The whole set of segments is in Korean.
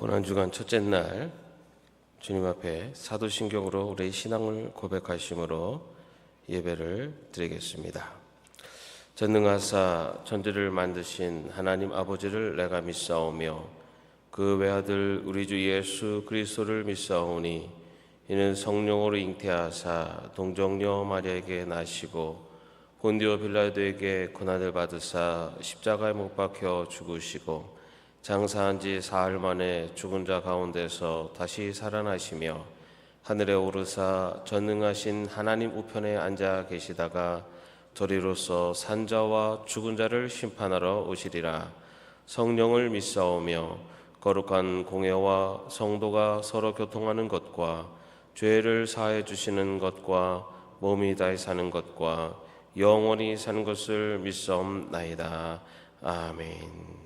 고난주간 첫째 날 주님 앞에 사도신경으로 우리의 신앙을 고백하심으로 예배를 드리겠습니다. 전능하사 천지를 만드신 하나님 아버지를 내가 믿사오며 그 외아들 우리 주 예수 그리스도를 믿사오니 이는 성령으로 잉태하사 동정녀 마리아에게 나시고 본디오 빌라도에게 고난을 받으사 십자가에 못 박혀 죽으시고 장사한 지 사흘 만에 죽은 자 가운데서 다시 살아나시며 하늘에 오르사 전능하신 하나님 우편에 앉아 계시다가 저리로서 산자와 죽은 자를 심판하러 오시리라. 성령을 믿사오며 거룩한 공회와 성도가 서로 교통하는 것과 죄를 사해 주시는 것과 몸이 다해 사는 것과 영원히 사는 것을 믿사옵나이다. 아멘.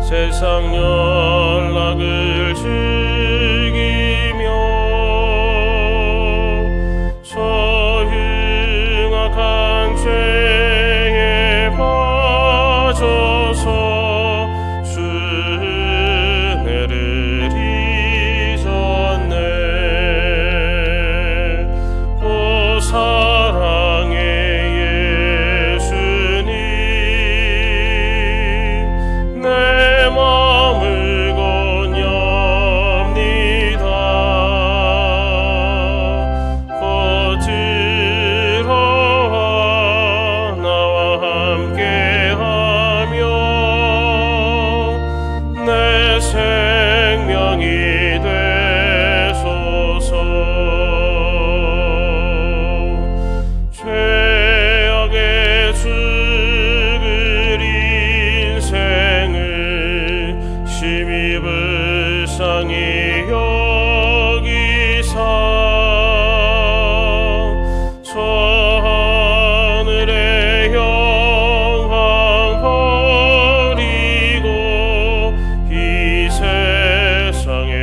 세상 연락을 즐기며 서흉악한 죄에 빠져서 주 은혜를 잊었네. 오 사랑의 예수님, 내 마음을 건엽니다. 거들어와 나와 함께하며 내 생명이 되소서. 죄악의 죽을 인생을 심히 불쌍히 여기사 저 하늘의 영광 버리고 이 세상에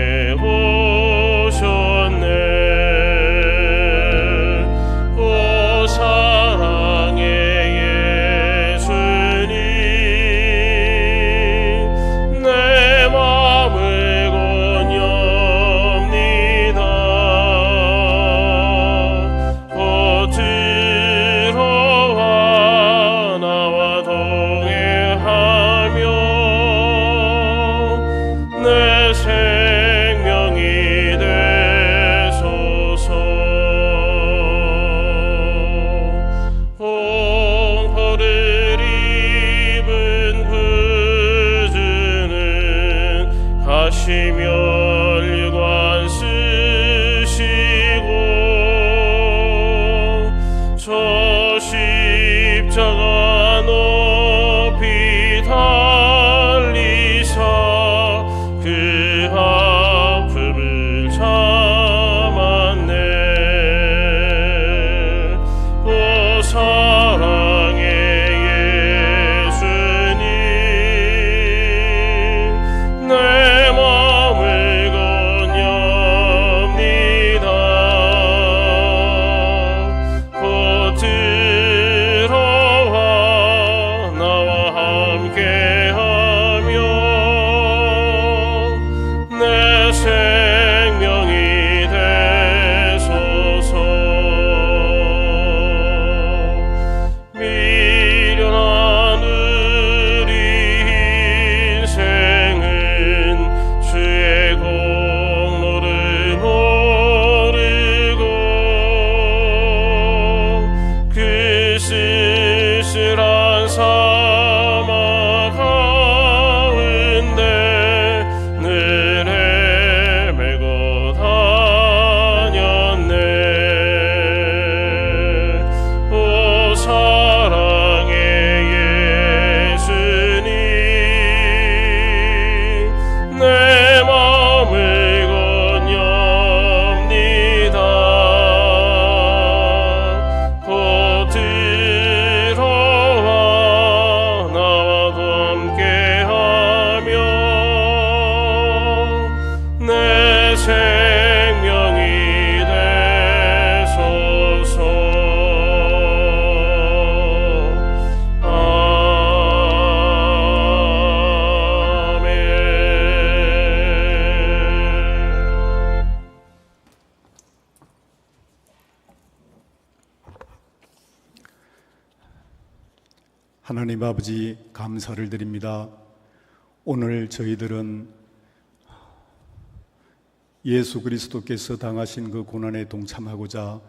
오셨네. 오 사랑의 예수님, 내 마음을 건엽니다. 거들어와 나와 동행하며 내 생명이 되소서. 홍포를 입은 구주는 가시면류관 쓰시고 저 십자가 높이 달리사 그 아픔을 참았네. 오 사랑의 예수님, 내 마음을 건엽니다. 거들어와 나와 함께하며 내 생명이 되소서. 미련한 우리 인생은 주의 공로를 모르고 그 쓸쓸한 사막 가운데 늘 헤매고 다녔네. 오 사랑의 예수님, 내 마음을 건엽니다. 거들어 하나님 아버지 감사를 드립니다. 오늘 저희들은 예수 그리스도께서 당하신 그 고난에 동참하고자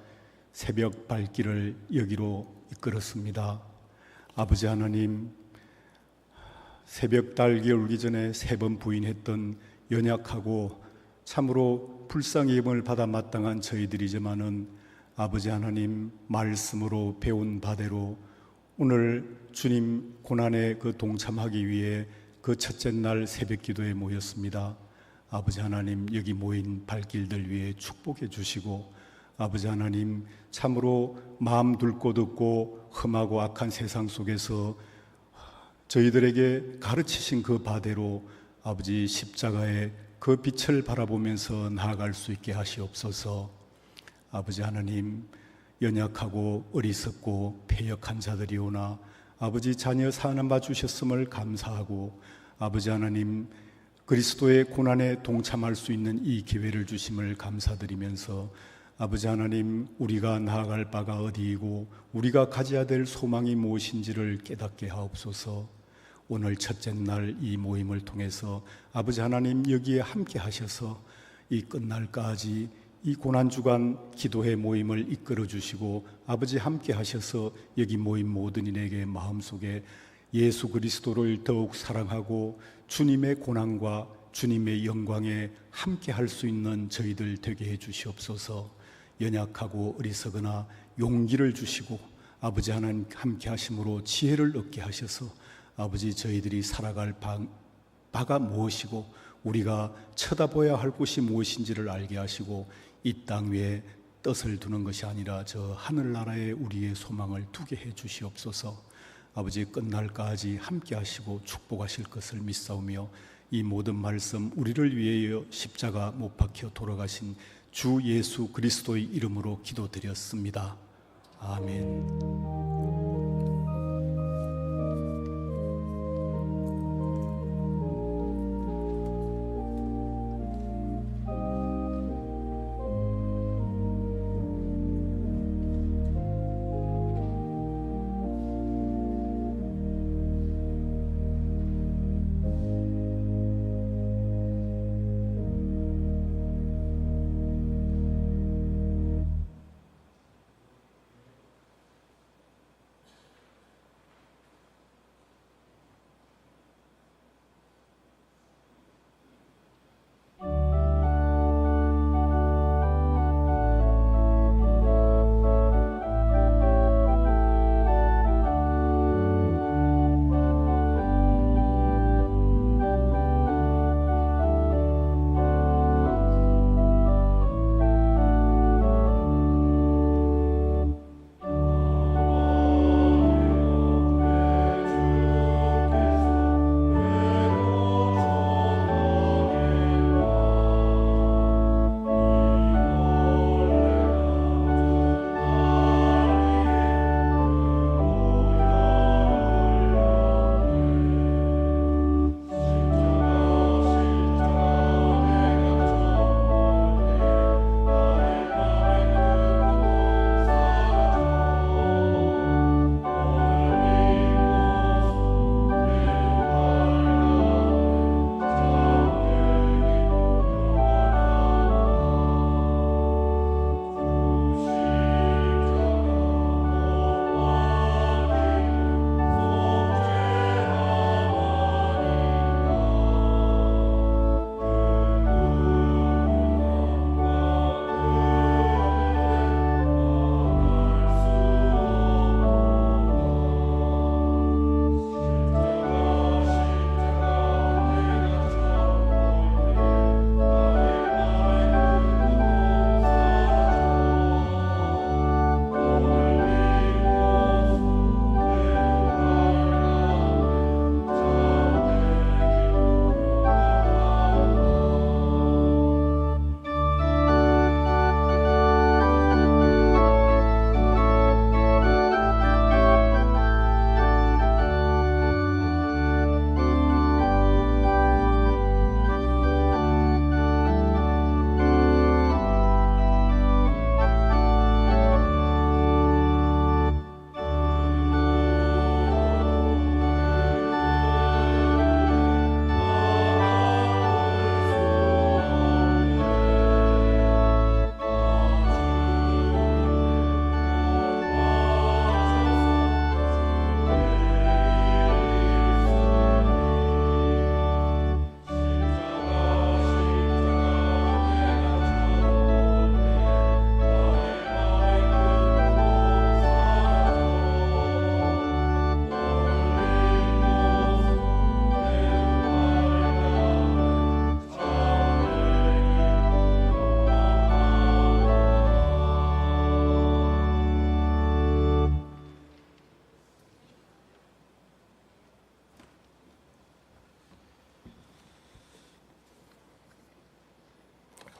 새벽 발길을 여기로 이끌었습니다. 아버지 하나님, 새벽 달기 울기 전에 3번 부인했던 연약하고 참으로 불쌍히 여김을 받아 마땅한 저희들이지만은 아버지 하나님 말씀으로 배운 바대로 오늘 주님 고난에 그 동참하기 위해 그 첫째 날 새벽 기도에 모였습니다. 아버지 하나님, 여기 모인 발길들 위해 축복해 주시고, 아버지 하나님 참으로 마음 둘 곳 없고 험하고 악한 세상 속에서 저희들에게 가르치신 그 바대로 아버지 십자가의 그 빛을 바라보면서 나아갈 수 있게 하시옵소서. 아버지 하나님, 연약하고 어리석고 패역한 자들이오나 아버지 자녀 사는 바 주셨음을 감사하고, 아버지 하나님 그리스도의 고난에 동참할 수 있는 이 기회를 주심을 감사드리면서, 아버지 하나님 우리가 나아갈 바가 어디이고 우리가 가져야 될 소망이 무엇인지를 깨닫게 하옵소서. 오늘 첫째 날 이 모임을 통해서 아버지 하나님 여기에 함께 하셔서 이 끝날까지 이 고난주간 기도회 모임을 이끌어 주시고, 아버지 함께 하셔서 여기 모인 모든 이에게 마음속에 예수 그리스도를 더욱 사랑하고 주님의 고난과 주님의 영광에 함께 할 수 있는 저희들 되게 해 주시옵소서. 연약하고 어리석으나 용기를 주시고 아버지 하나님 함께 하심으로 지혜를 얻게 하셔서 아버지 저희들이 살아갈 바가 무엇이고 우리가 쳐다보아야 할 곳이 무엇인지를 알게 하시고, 이 땅 위에 뜻을 두는 것이 아니라 저 하늘나라에 우리의 소망을 두게 해 주시옵소서. 아버지 끝날까지 함께 하시고 축복하실 것을 믿사오며, 이 모든 말씀 우리를 위하여 십자가 못 박혀 돌아가신 주 예수 그리스도의 이름으로 기도드렸습니다. 아멘.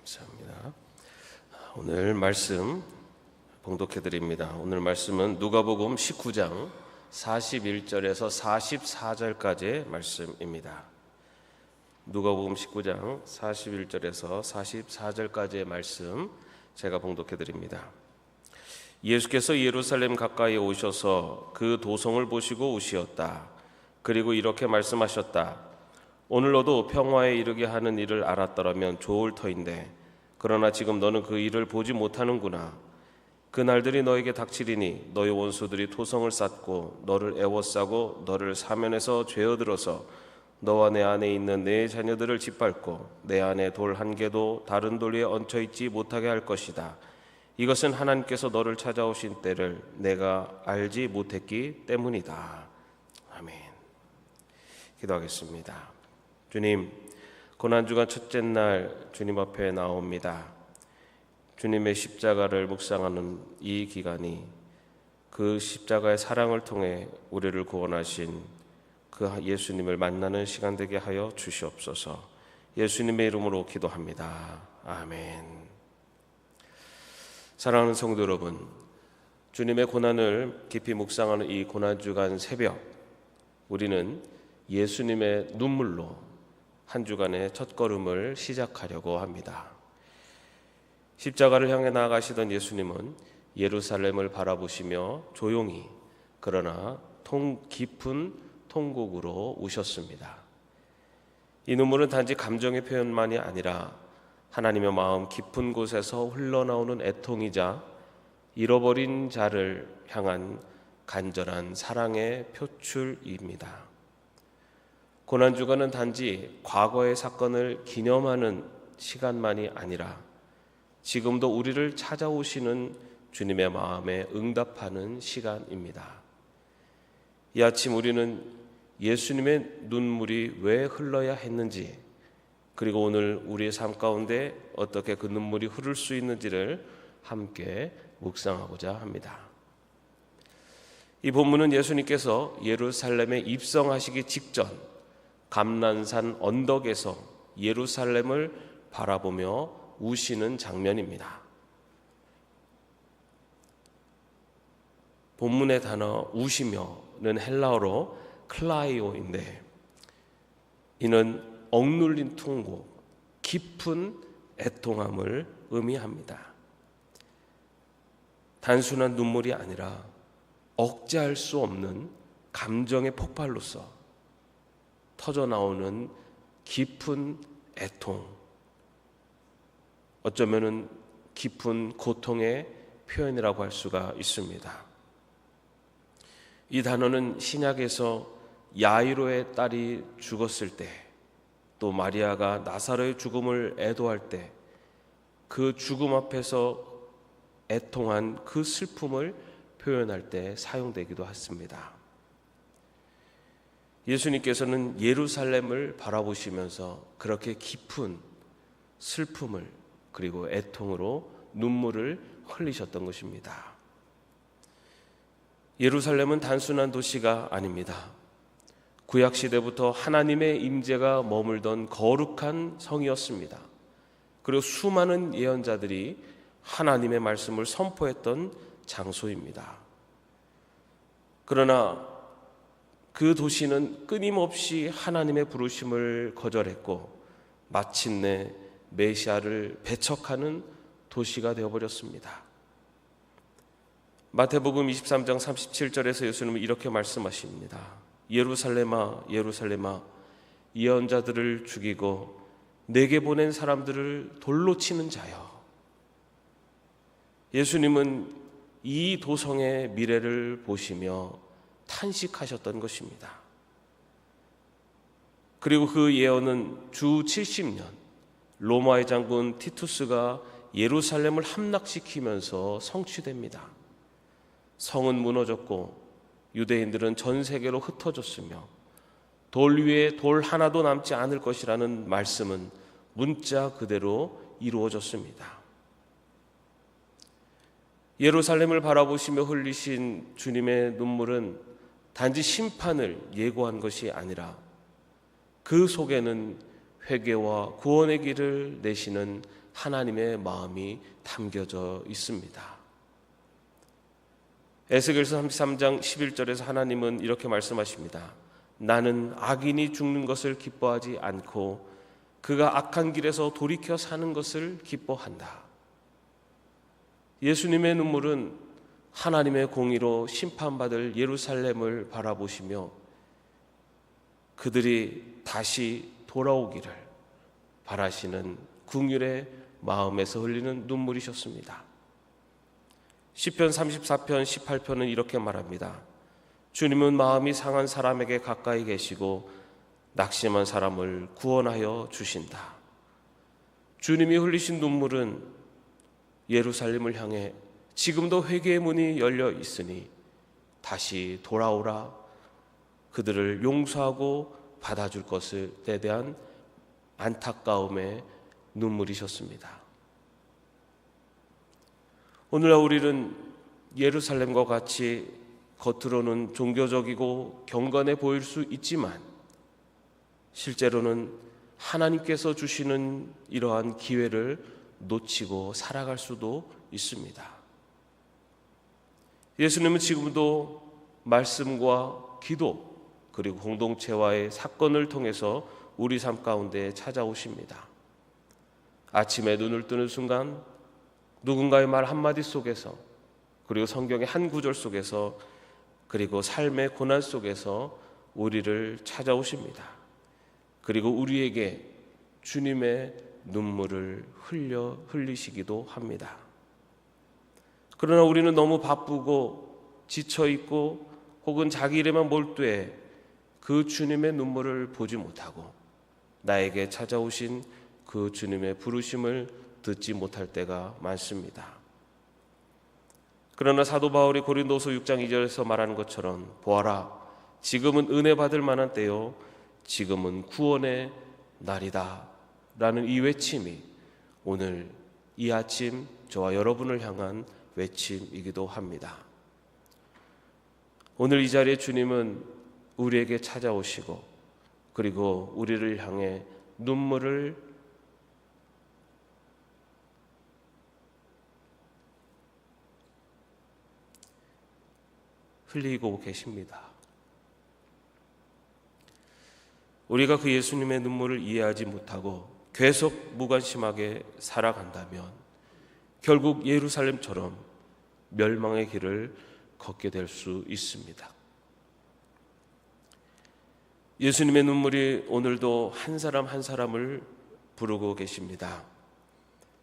감사합니다. 오늘 말씀 봉독해 드립니다. 오늘 말씀은 누가복음 19장 41절에서 44절까지의 말씀입니다. 누가복음 19장 41절에서 44절까지의 말씀 제가 봉독해 드립니다. 예수께서 예루살렘 가까이 오셔서 그 도성을 보시고 우시었다. 그리고 이렇게 말씀하셨다. 오늘 너도 평화에 이르게 하는 일을 알았더라면 좋을 터인데 그러나 지금 너는 그 일을 보지 못하는구나. 그 날들이 너에게 닥치리니 너희 원수들이 토성을 쌓고 너를 애워싸고 너를 사면에서 죄어들어서 너와 내 안에 있는 내 자녀들을 짓밟고 내 안에 돌 한 개도 다른 돌 위에 얹혀 있지 못하게 할 것이다. 이것은 하나님께서 너를 찾아오신 때를 내가 알지 못했기 때문이다. 아멘. 기도하겠습니다. 주님, 고난주간 첫째 날 주님 앞에 나옵니다. 주님의 십자가를 묵상하는 이 기간이 그 십자가의 사랑을 통해 우리를 구원하신 그 예수님을 만나는 시간 되게 하여 주시옵소서. 예수님의 이름으로 기도합니다. 아멘. 사랑하는 성도 여러분, 주님의 고난을 깊이 묵상하는 이 고난주간 새벽, 우리는 예수님의 눈물로 한 주간의 첫걸음을 시작하려고 합니다. 십자가를 향해 나아가시던 예수님은 예루살렘을 바라보시며 조용히 그러나 깊은 통곡으로 우셨습니다. 이 눈물은 단지 감정의 표현만이 아니라 하나님의 마음 깊은 곳에서 흘러나오는 애통이자 잃어버린 자를 향한 간절한 사랑의 표출입니다. 고난주간은 단지 과거의 사건을 기념하는 시간만이 아니라 지금도 우리를 찾아오시는 주님의 마음에 응답하는 시간입니다. 이 아침 우리는 예수님의 눈물이 왜 흘러야 했는지, 그리고 오늘 우리의 삶 가운데 어떻게 그 눈물이 흐를 수 있는지를 함께 묵상하고자 합니다. 이 본문은 예수님께서 예루살렘에 입성하시기 직전 감난산 언덕에서 예루살렘을 바라보며 우시는 장면입니다. 본문의 단어 우시며는 헬라어로 클라이오인데 이는 억눌린 통곡, 깊은 애통함을 의미합니다. 단순한 눈물이 아니라 억제할 수 없는 감정의 폭발로서 터져나오는 깊은 애통, 어쩌면은 깊은 고통의 표현이라고 할 수가 있습니다. 이 단어는 신약에서 야이로의 딸이 죽었을 때, 또 마리아가 나사로의 죽음을 애도할 때 그 죽음 앞에서 애통한 그 슬픔을 표현할 때 사용되기도 했습니다. 예수님께서는 예루살렘을 바라보시면서 그렇게 깊은 슬픔을 그리고 애통으로 눈물을 흘리셨던 것입니다. 예루살렘은 단순한 도시가 아닙니다. 구약시대부터 하나님의 임재가 머물던 거룩한 성이었습니다. 그리고 수많은 예언자들이 하나님의 말씀을 선포했던 장소입니다. 그러나 그 도시는 끊임없이 하나님의 부르심을 거절했고 마침내 메시아를 배척하는 도시가 되어버렸습니다. 마태복음 23장 37절에서 예수님은 이렇게 말씀하십니다. 예루살렘아 예루살렘아 예언자들을 죽이고 내게 보낸 사람들을 돌로 치는 자여. 예수님은 이 도성의 미래를 보시며 탄식하셨던 것입니다. 그리고 그 예언은 주 70년 로마의 장군 티투스가 예루살렘을 함락시키면서 성취됩니다. 성은 무너졌고 유대인들은 전 세계로 흩어졌으며 돌 위에 돌 하나도 남지 않을 것이라는 말씀은 문자 그대로 이루어졌습니다. 예루살렘을 바라보시며 흘리신 주님의 눈물은 단지 심판을 예고한 것이 아니라 그 속에는 회개와 구원의 길을 내시는 하나님의 마음이 담겨져 있습니다. 에스겔서 33장 11절에서 하나님은 이렇게 말씀하십니다. 나는 악인이 죽는 것을 기뻐하지 않고 그가 악한 길에서 돌이켜 사는 것을 기뻐한다. 예수님의 눈물은 하나님의 공의로 심판받을 예루살렘을 바라보시며 그들이 다시 돌아오기를 바라시는 긍휼의 마음에서 흘리는 눈물이셨습니다. 시편 34편 18편은 이렇게 말합니다. 주님은 마음이 상한 사람에게 가까이 계시고 낙심한 사람을 구원하여 주신다. 주님이 흘리신 눈물은 예루살렘을 향해 지금도 회개의 문이 열려 있으니 다시 돌아오라, 그들을 용서하고 받아줄 것에 대한 안타까움의 눈물이셨습니다. 오늘날 우리는 예루살렘과 같이 겉으로는 종교적이고 경건해 보일 수 있지만 실제로는 하나님께서 주시는 이러한 기회를 놓치고 살아갈 수도 있습니다. 예수님은 지금도 말씀과 기도 그리고 공동체와의 사건을 통해서 우리 삶 가운데 찾아오십니다. 아침에 눈을 뜨는 순간 누군가의 말 한마디 속에서, 그리고 성경의 한 구절 속에서, 그리고 삶의 고난 속에서 우리를 찾아오십니다. 그리고 우리에게 주님의 눈물을 흘리시기도 합니다. 그러나 우리는 너무 바쁘고 지쳐있고 혹은 자기 일에만 몰두해 그 주님의 눈물을 보지 못하고 나에게 찾아오신 그 주님의 부르심을 듣지 못할 때가 많습니다. 그러나 사도 바울이 고린도서 6장 2절에서 말하는 것처럼 보아라, 지금은 은혜 받을 만한 때요, 지금은 구원의 날이다 라는 이 외침이 오늘 이 아침 저와 여러분을 향한 외침이기도 합니다. 오늘 이 자리에 주님은 우리에게 찾아오시고 그리고 우리를 향해 눈물을 흘리고 계십니다. 우리가 그 예수님의 눈물을 이해하지 못하고 계속 무관심하게 살아간다면 결국 예루살렘처럼 멸망의 길을 걷게 될 수 있습니다. 예수님의 눈물이 오늘도 한 사람 한 사람을 부르고 계십니다.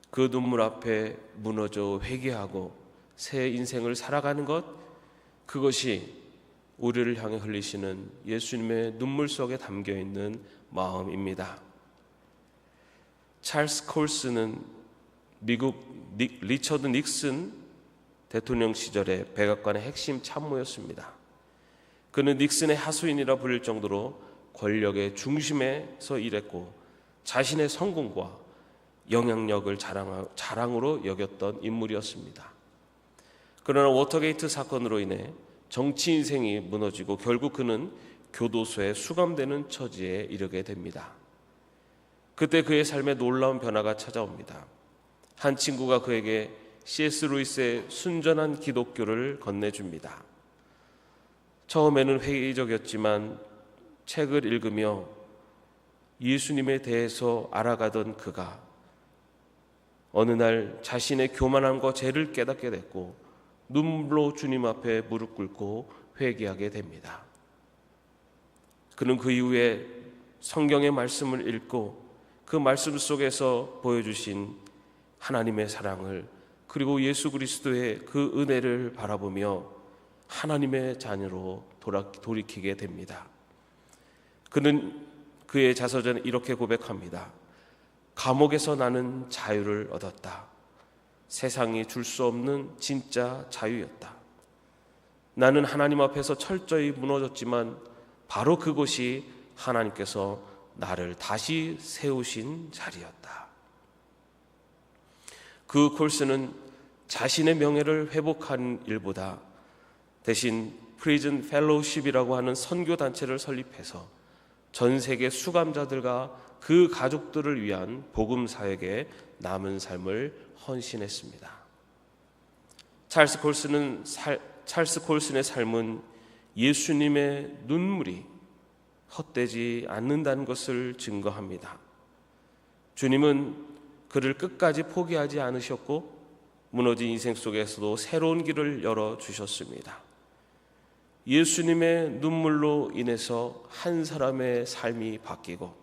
그 눈물 앞에 무너져 회개하고 새 인생을 살아가는 것, 그것이 우리를 향해 흘리시는 예수님의 눈물 속에 담겨있는 마음입니다. 찰스 콜스는 미국 리처드 닉슨 대통령 시절의 백악관의 핵심 참모였습니다. 그는 닉슨의 하수인이라 불릴 정도로 권력의 중심에서 일했고 자신의 성공과 영향력을 자랑으로 여겼던 인물이었습니다. 그러나 워터게이트 사건으로 인해 정치 인생이 무너지고 결국 그는 교도소에 수감되는 처지에 이르게 됩니다. 그때 그의 삶에 놀라운 변화가 찾아옵니다. 한 친구가 그에게 C.S. 루이스의 순전한 기독교를 건네줍니다. 처음에는 회의적이었지만 책을 읽으며 예수님에 대해서 알아가던 그가 어느 날 자신의 교만함과 죄를 깨닫게 됐고 눈물로 주님 앞에 무릎 꿇고 회개하게 됩니다. 그는 그 이후에 성경의 말씀을 읽고 그 말씀 속에서 보여주신 하나님의 사랑을, 그리고 예수 그리스도의 그 은혜를 바라보며 하나님의 자녀로 돌이키게 됩니다. 그는 그의 자서전에 이렇게 고백합니다. 감옥에서 나는 자유를 얻었다. 세상이 줄 수 없는 진짜 자유였다. 나는 하나님 앞에서 철저히 무너졌지만 바로 그곳이 하나님께서 나를 다시 세우신 자리였다. 그 콜스는 자신의 명예를 회복한 일보다 대신 프리즌 펠로우십이라고 하는 선교 단체를 설립해서 전 세계 수감자들과 그 가족들을 위한 복음 사역에 남은 삶을 헌신했습니다. 찰스 콜슨의 삶은 예수님의 눈물이 헛되지 않는다는 것을 증거합니다. 주님은 그를 끝까지 포기하지 않으셨고 무너진 인생 속에서도 새로운 길을 열어주셨습니다. 예수님의 눈물로 인해서 한 사람의 삶이 바뀌고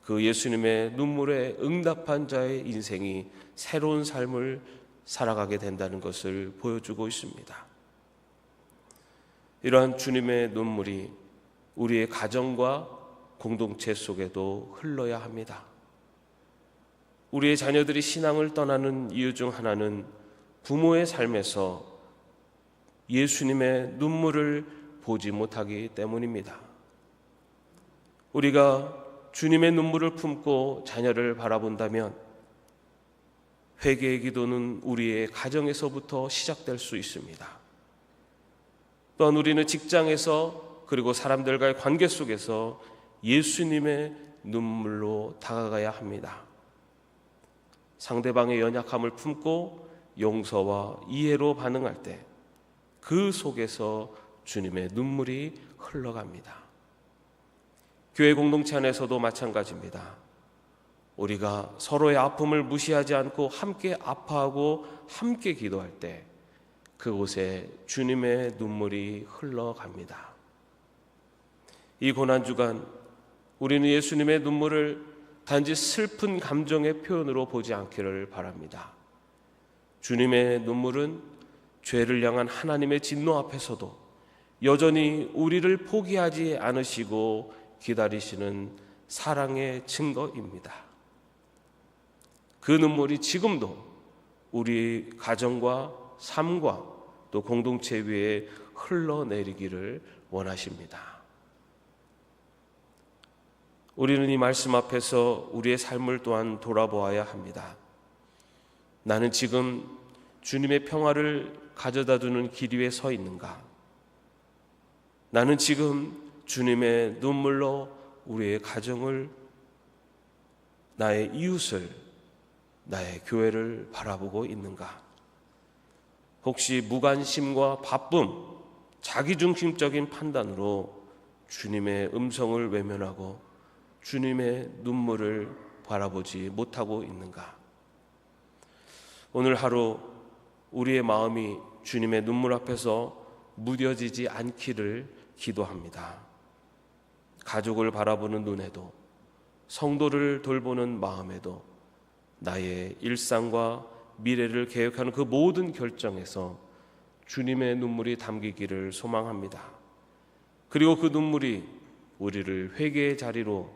그 예수님의 눈물에 응답한 자의 인생이 새로운 삶을 살아가게 된다는 것을 보여주고 있습니다. 이러한 주님의 눈물이 우리의 가정과 공동체 속에도 흘러야 합니다. 우리의 자녀들이 신앙을 떠나는 이유 중 하나는 부모의 삶에서 예수님의 눈물을 보지 못하기 때문입니다. 우리가 주님의 눈물을 품고 자녀를 바라본다면 회개의 기도는 우리의 가정에서부터 시작될 수 있습니다. 또한 우리는 직장에서 그리고 사람들과의 관계 속에서 예수님의 눈물로 다가가야 합니다. 상대방의 연약함을 품고 용서와 이해로 반응할 때 그 속에서 주님의 눈물이 흘러갑니다. 교회 공동체 안에서도 마찬가지입니다. 우리가 서로의 아픔을 무시하지 않고 함께 아파하고 함께 기도할 때 그곳에 주님의 눈물이 흘러갑니다. 이 고난주간 우리는 예수님의 눈물을 단지 슬픈 감정의 표현으로 보지 않기를 바랍니다. 주님의 눈물은 죄를 향한 하나님의 진노 앞에서도 여전히 우리를 포기하지 않으시고 기다리시는 사랑의 증거입니다. 그 눈물이 지금도 우리 가정과 삶과 또 공동체 위에 흘러내리기를 원하십니다. 우리는 이 말씀 앞에서 우리의 삶을 또한 돌아보아야 합니다. 나는 지금 주님의 평화를 가져다 두는 길 위에 서 있는가? 나는 지금 주님의 눈물로 우리의 가정을, 나의 이웃을, 나의 교회를 바라보고 있는가? 혹시 무관심과 바쁨, 자기중심적인 판단으로 주님의 음성을 외면하고 주님의 눈물을 바라보지 못하고 있는가? 오늘 하루 우리의 마음이 주님의 눈물 앞에서 무뎌지지 않기를 기도합니다. 가족을 바라보는 눈에도, 성도를 돌보는 마음에도, 나의 일상과 미래를 계획하는 그 모든 결정에서 주님의 눈물이 담기기를 소망합니다. 그리고 그 눈물이 우리를 회개의 자리로,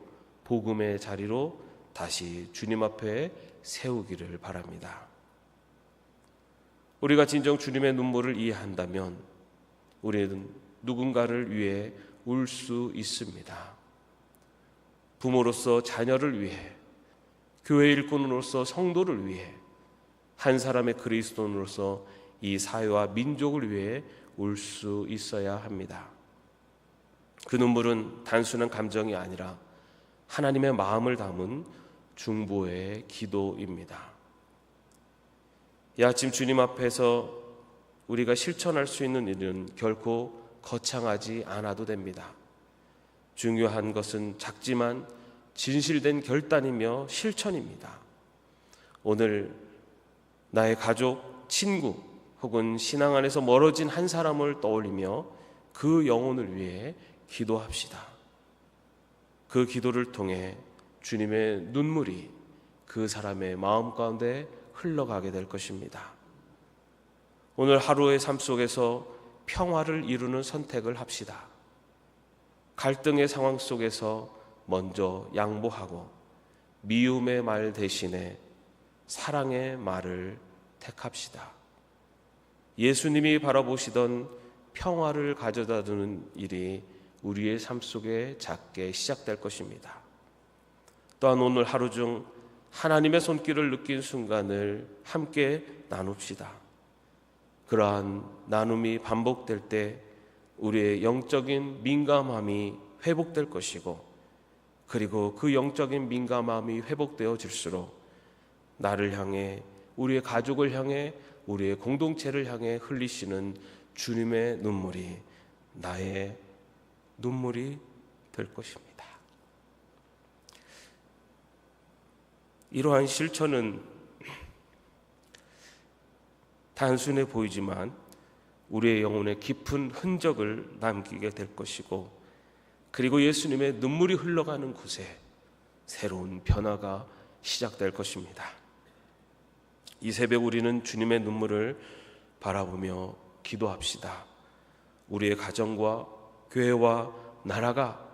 복음의 자리로 다시 주님 앞에 세우기를 바랍니다. 우리가 진정 주님의 눈물을 이해한다면 우리는 누군가를 위해 울 수 있습니다. 부모로서 자녀를 위해, 교회 일꾼으로서 성도를 위해, 한 사람의 그리스도인으로서 이 사회와 민족을 위해 울 수 있어야 합니다. 그 눈물은 단순한 감정이 아니라 하나님의 마음을 담은 중보의 기도입니다. 이 아침 주님 앞에서 우리가 실천할 수 있는 일은 결코 거창하지 않아도 됩니다. 중요한 것은 작지만 진실된 결단이며 실천입니다. 오늘 나의 가족, 친구 혹은 신앙 안에서 멀어진 한 사람을 떠올리며 그 영혼을 위해 기도합시다. 그 기도를 통해 주님의 눈물이 그 사람의 마음 가운데 흘러가게 될 것입니다. 오늘 하루의 삶 속에서 평화를 이루는 선택을 합시다. 갈등의 상황 속에서 먼저 양보하고 미움의 말 대신에 사랑의 말을 택합시다. 예수님이 바라보시던 평화를 가져다 두는 일이 우리의 삶 속에 작게 시작될 것입니다. 또한 오늘 하루 중 하나님의 손길을 느낀 순간을 함께 나눕시다. 그러한 나눔이 반복될 때 우리의 영적인 민감함이 회복될 것이고, 그리고 그 영적인 민감함이 회복되어질수록 나를 향해, 우리의 가족을 향해, 우리의 공동체를 향해 흘리시는 주님의 눈물이 나의 눈물이 될 것입니다. 이러한 실천은 단순해 보이지만 우리의 영혼에 깊은 흔적을 남기게 될 것이고, 그리고 예수님의 눈물이 흘러가는 곳에 새로운 변화가 시작될 것입니다. 이 새벽 우리는 주님의 눈물을 바라보며 기도합시다. 우리의 가정과 교회와 나라가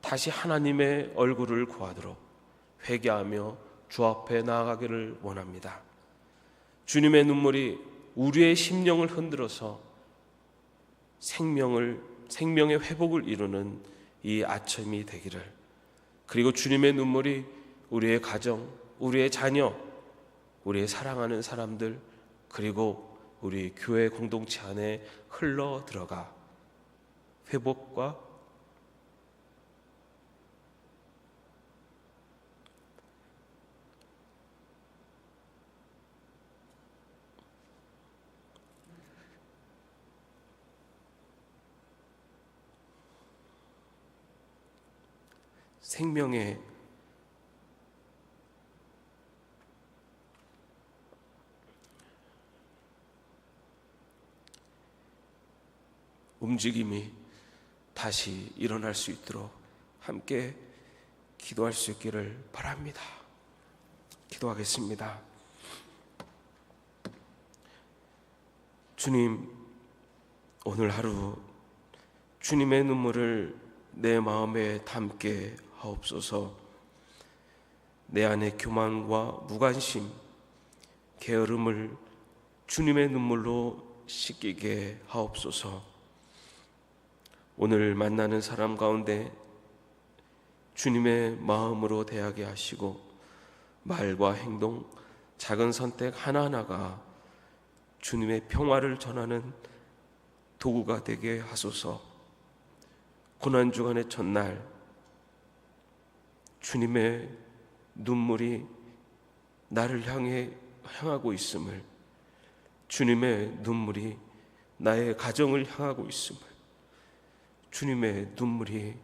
다시 하나님의 얼굴을 구하도록 회개하며 주 앞에 나아가기를 원합니다. 주님의 눈물이 우리의 심령을 흔들어서 생명의 회복을 이루는 이 아침이 되기를, 그리고 주님의 눈물이 우리의 가정, 우리의 자녀, 우리의 사랑하는 사람들, 그리고 우리 교회 공동체 안에 흘러 들어가 회복과 생명의 움직임이 다시 일어날 수 있도록 함께 기도할 수 있기를 바랍니다. 기도하겠습니다. 주님, 오늘 하루 주님의 눈물을 내 마음에 담게 하옵소서. 내 안에 교만과 무관심, 게으름을 주님의 눈물로 씻기게 하옵소서. 오늘 만나는 사람 가운데 주님의 마음으로 대하게 하시고, 말과 행동, 작은 선택 하나하나가 주님의 평화를 전하는 도구가 되게 하소서. 고난주간의 첫날 주님의 눈물이 나를 향하고 있음을, 주님의 눈물이 나의 가정을 향하고 있음을, 주님의 눈물이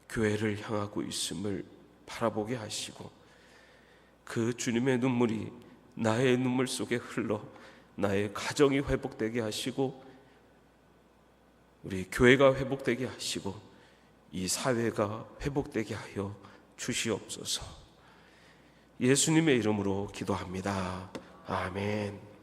교회를 향하고 있음을 바라보게 하시고, 그 주님의 눈물이 나의 눈물 속에 흘러 나의 가정이 회복되게 하시고, 우리 교회가 회복되게 하시고, 이 사회가 회복되게 하여 주시옵소서. 예수님의 이름으로 기도합니다. 아멘.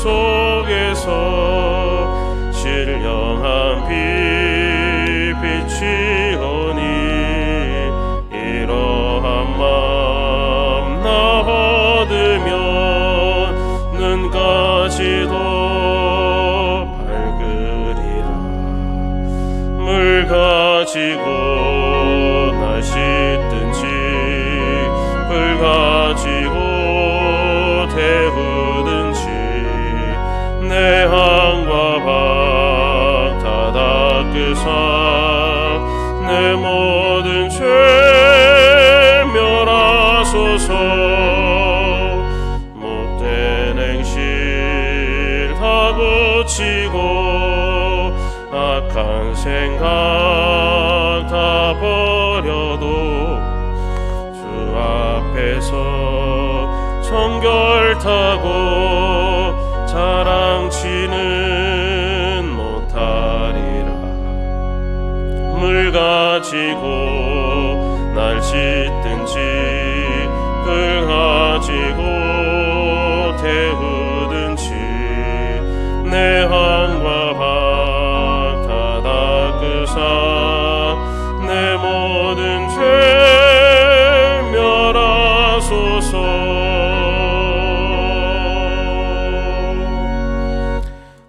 속에서 신령한 빛이 오니 가지고 날 씻든지 불 가지고 태우든지 내 항과 방 다 닦으사 내 모든 죄 멸하소서. 못된 행실 다 고치고 악한 생각 다 버려도 주 앞에서 정결타고 자랑치는 못하리라. 물 가지고 날 씻든지 불 가지고 태우든지 내 항과 방 다 닦으사 내 모든 죄 멸하소서.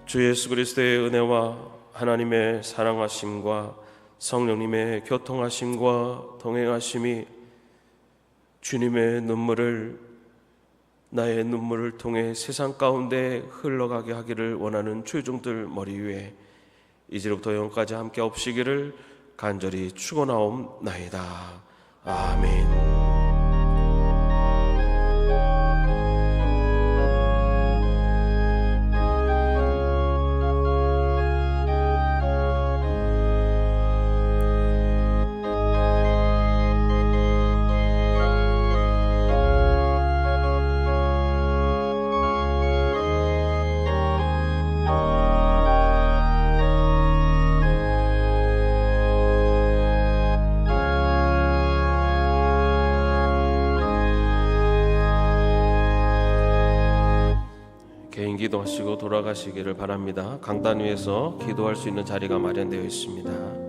주 예수 그리스도의 은혜와 하나님의 사랑하심과 성령님의 교통하심과 동행하심이 주님의 눈물을 나의 눈물을 통해 세상 가운데 흘러가게 하기를 원하는 최종들 머리 위에 이제부터 영까지 함께 없으시기를 간절히 축원하옵나이다. 아멘. 개인 기도하시고 돌아가시기를 바랍니다. 강단 위에서 기도할 수 있는 자리가 마련되어 있습니다.